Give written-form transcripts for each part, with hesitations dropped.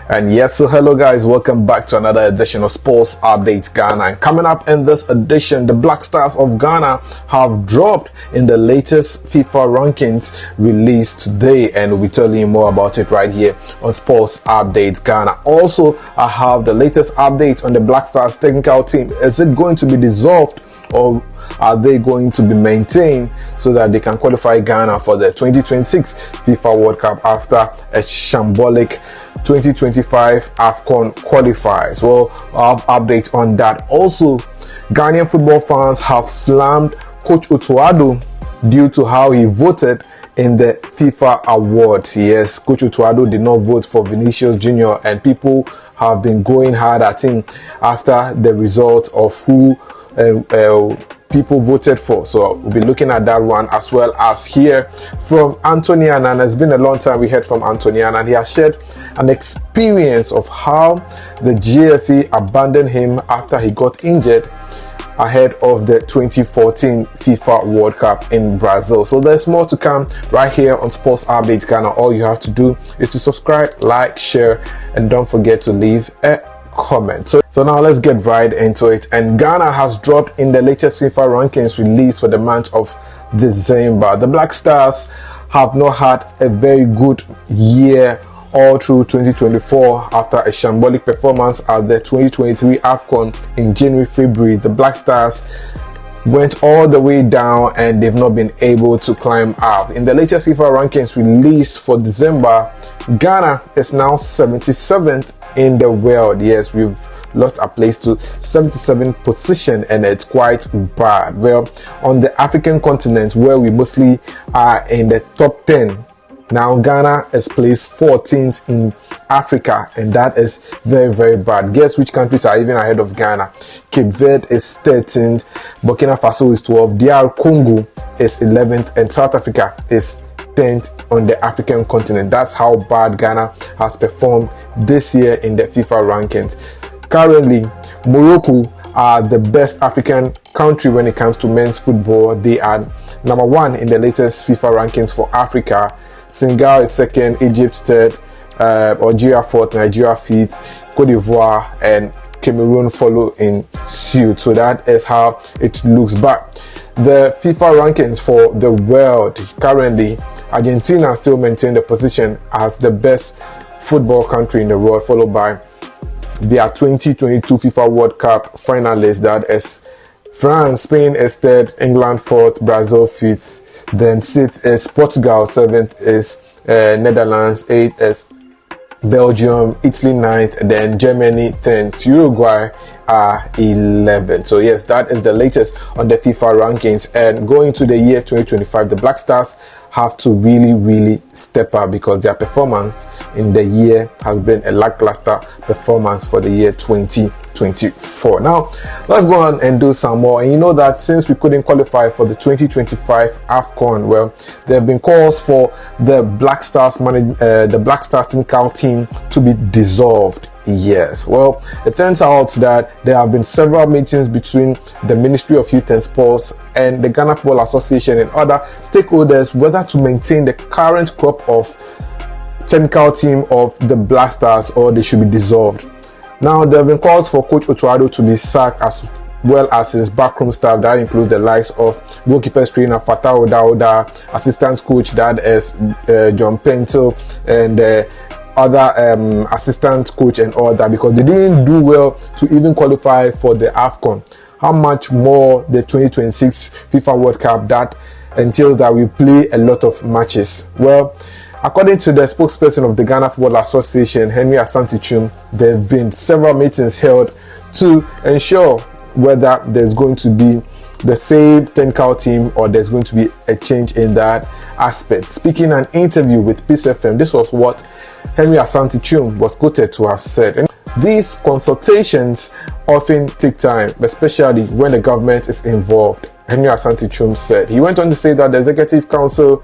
And yes, so hello guys, welcome back to another edition of Sports Update Ghana. And coming up in this edition, the Black Stars of Ghana have dropped in the latest FIFA rankings released today, and we'll be telling you more about it right here on Sports Update Ghana. Also, I have the latest update on the Black Stars technical team. Is it going to be dissolved, or are they going to be maintained so that they can qualify Ghana for the 2026 FIFA World Cup after a shambolic 2025 AFCON qualifiers? Well, I'll have update on that. Also, Ghanaian football fans have slammed Coach Otto Addo due to how he voted in the FIFA awards. Yes, Coach Otto Addo did not vote for Vinicius Jr. and people have been going hard at him after the result of who people voted for. So we'll be looking at that one, as well as hear from Annan. It's been a long time we heard from Annan, and he has shared an experience of how the GFA abandoned him after he got injured ahead of the 2014 FIFA World Cup in Brazil. So there's more to come right here on Sports Update Ghana. All you have to do is to subscribe, like, share, and don't forget to leave a comment. So now let's get right into it. And Ghana has dropped in the latest FIFA rankings released for the month of December. The Black Stars have not had a very good year all through 2024 after a shambolic performance at the 2023 AFCON in January-February. The Black Stars went all the way down and they've not been able to climb up. In the latest FIFA rankings released for December, Ghana is now 77th in the world. Yes, we've lost a place to 77th position, and it's quite bad. Well, on the African continent, where we mostly are in the top 10, now Ghana is placed 14th in Africa, and that is very, very bad. Guess which countries are even ahead of Ghana? Cape Verde is 13th, Burkina Faso is 12th, DR Congo is 11th, and South Africa is 10th on the African continent. That's how bad Ghana has performed this year in the FIFA rankings. Currently, Morocco are the best African country when it comes to men's football. They are number 1 in the latest FIFA rankings for Africa. Senegal is 2nd, Egypt 3rd, Algeria 4th, Nigeria 5th, Cote d'Ivoire and Cameroon follow in suit. So that is how it looks back. The FIFA rankings for the world currently, Argentina still maintain the position as the best football country in the world, followed by their 2022 FIFA World Cup finalists, that is France. Spain is 3rd, England 4th, Brazil 5th, then 6th is Portugal, 7th is Netherlands, 8th is Belgium, Italy 9th, and then Germany 10th, Uruguay are 11th. So yes, that is the latest on the FIFA rankings. And going to the year 2025, the Black Stars have to really step up, because their performance in the year has been a lackluster performance for the year 2024. Now let's go on and do some more. And you know that since we couldn't qualify for the 2025 AFCON, well, there have been calls for the Black Stars technical team to be dissolved. Yes, well, it turns out that there have been several meetings between the Ministry of Youth and Sports and the Ghana Football Association and other stakeholders whether to maintain the current crop of technical team of the Black Stars or they should be dissolved. Now, there have been calls for Coach Otto Addo to be sacked, as well as his backroom staff. That includes the likes of goalkeepers trainer Otto Addo, assistant coach, that is John Pentel, and other assistant coach and all that, because they didn't do well to even qualify for the AFCON. How much more the 2026 FIFA World Cup? That entails that we play a lot of matches. Well, according to the spokesperson of the Ghana Football Association, Henry Asante, there have been several meetings held to ensure whether there's going to be the same technical team or there's going to be a change in that aspect. Speaking in an interview with Peace FM, this was what Henry Asante was quoted to have said. And these consultations often take time, especially when the government is involved, Henry Asante said. He went on to say that the Executive Council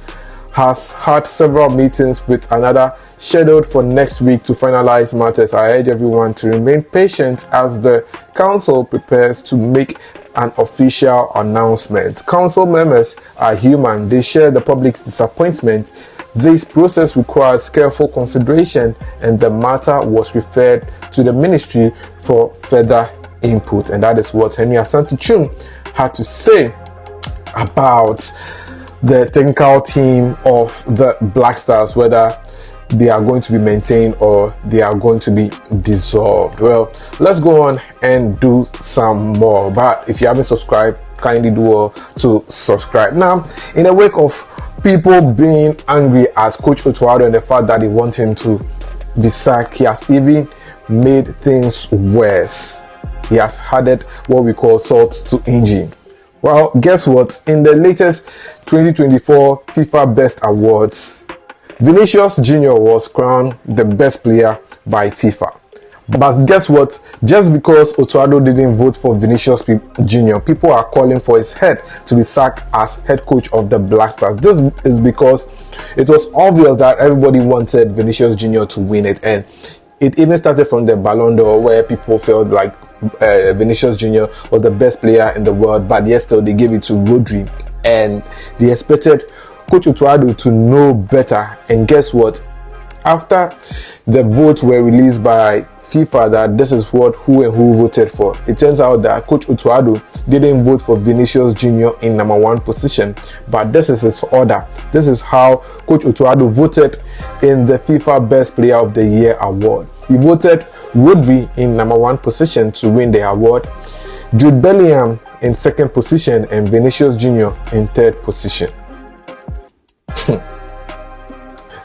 has had several meetings with another scheduled for next week to finalize matters. I urge everyone to remain patient as the council prepares to make an official announcement. Council members are human. They share the public's disappointment This process requires careful consideration, and the matter was referred to the ministry for further input. And that is what Henry Asante-Twum had to say about the technical team of the Black Stars, whether they are going to be maintained or they are going to be dissolved. Well, let's go on and do some more. But if you haven't subscribed, kindly do well to subscribe. Now, in the wake of people being angry at Coach Otto Addo and the fact that they want him to be sacked, he has even made things worse. He has added what we call salt to injury. Well, guess what? In the latest 2024 FIFA Best Awards, Vinicius Jr. was crowned the best player by FIFA. But guess what? Just because Otto Addo didn't vote for Vinicius Jr., people are calling for his head to be sacked as head coach of the Black Stars. This is because it was obvious that everybody wanted Vinicius Jr. to win it, and it even started from the Ballon d'Or, where people felt like Vinicius Jr. was the best player in the world, but yet still they gave it to Rodri, and they expected Coach Otto Addo to know better. And guess what? After the votes were released by FIFA that this is what who voted for, it turns out that Coach Otto Addo didn't vote for Vinicius Jr. in number 1 position, but this is his order. This is how Coach Otto Addo voted in the FIFA Best Player of the Year award. He voted Rodri in number 1 position to win the award, Jude Bellingham in 2nd position, and Vinicius Jr. in 3rd position.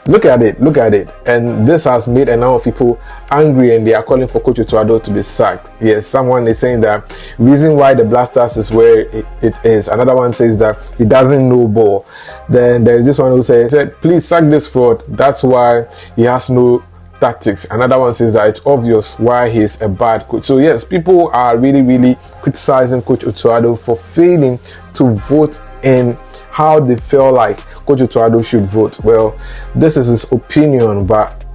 Look at it. And this has made a number of people angry, and they are calling for Coach Otto Addo to be sacked. Yes, someone is saying that reason why the Black Stars is where it is. Another one says that he doesn't know ball. Then there is this one who said, please sack this fraud. That's why he has no tactics. Another one says that it's obvious why he's a bad coach. So yes, people are really criticizing Coach Otto Addo for failing to vote in how they feel like Coach Otto Addo should vote. Well, this is his opinion, but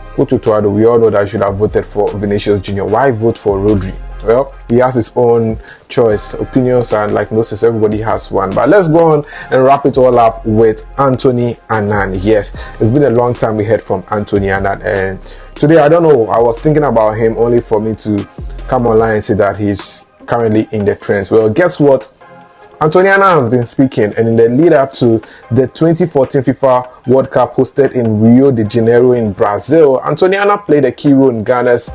Coach Otto Addo, we all know that he should have voted for Vinicius Jr. Why vote for Rodri? Well, he has his own choice. Opinions are like noses, everybody has one. But let's go on and wrap it all up with Anthony Annan. Yes, it's been a long time we heard from Anthony Annan, and today, I don't know, I was thinking about him only for me to come online and say that he's currently in the trends. Well, guess what? Anthony Annan has been speaking, and in the lead up to the 2014 FIFA World Cup hosted in Rio de Janeiro in Brazil, Anthony Annan played a key role in Ghana's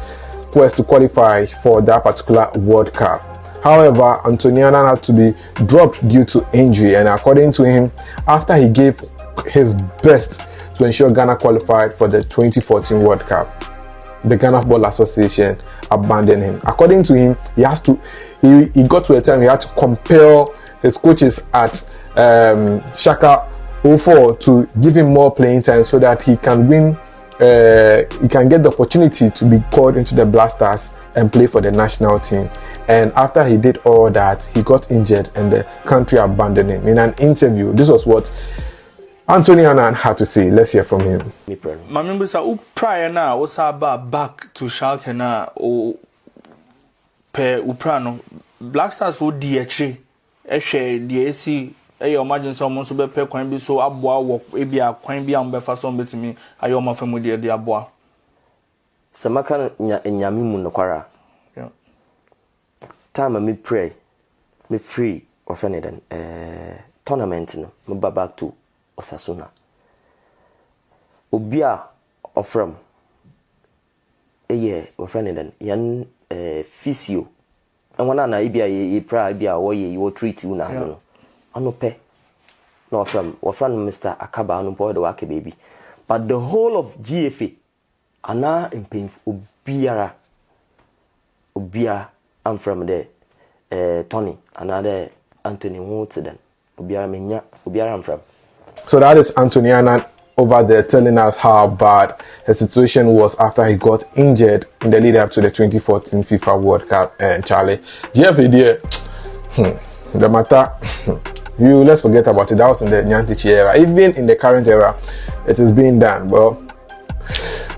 quest to qualify for that particular World Cup. However, Anthony Annan had to be dropped due to injury, and according to him, after he gave his best to ensure Ghana qualified for the 2014 World Cup, the Ghana Football Association abandoned him. According to him, he got to a time he had to compel his coaches at Shaka 04 to give him more playing time so that he can win. He can get the opportunity to be called into the Black Stars and play for the national team. And after he did all that, he got injured and the country abandoned him. In an interview, this was what Anthony Annan had to say. Let's hear from him. My members are prior now. What's about back to Schalke now? Or per Uprano Black Stars for DHA. DAC, imagine someone so be pay coin be so aboa work ebi a coin bi am be fa so betimi ayo ma famu de aboa samaka nyame mu nokwara yeah time me pray me free or then tournament no me back to Osasuna obia ofram or then yan physio and one na ibia ye pra ibia wo ye you treat you na no ono pe no from Mr. Akaba no boy the wake baby, but the whole of GFA ana in pain obiara I'm from there Tony another Anthony Woodson obiara menya obiara I'm from. So that is Anthony Annan over there telling us how bad the situation was after he got injured in the lead up to the 2014 FIFA World Cup. And Charlie, GFA dear, the matter, let's forget about it. That was in the Nyantichi era. Even in the current era, it is being done. Well,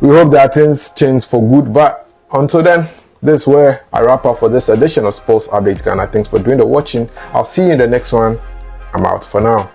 we hope that things change for good. But until then, this is where I wrap up for this edition of Sports Update Ghana. Thanks for doing the watching. I'll see you in the next one. I'm out for now.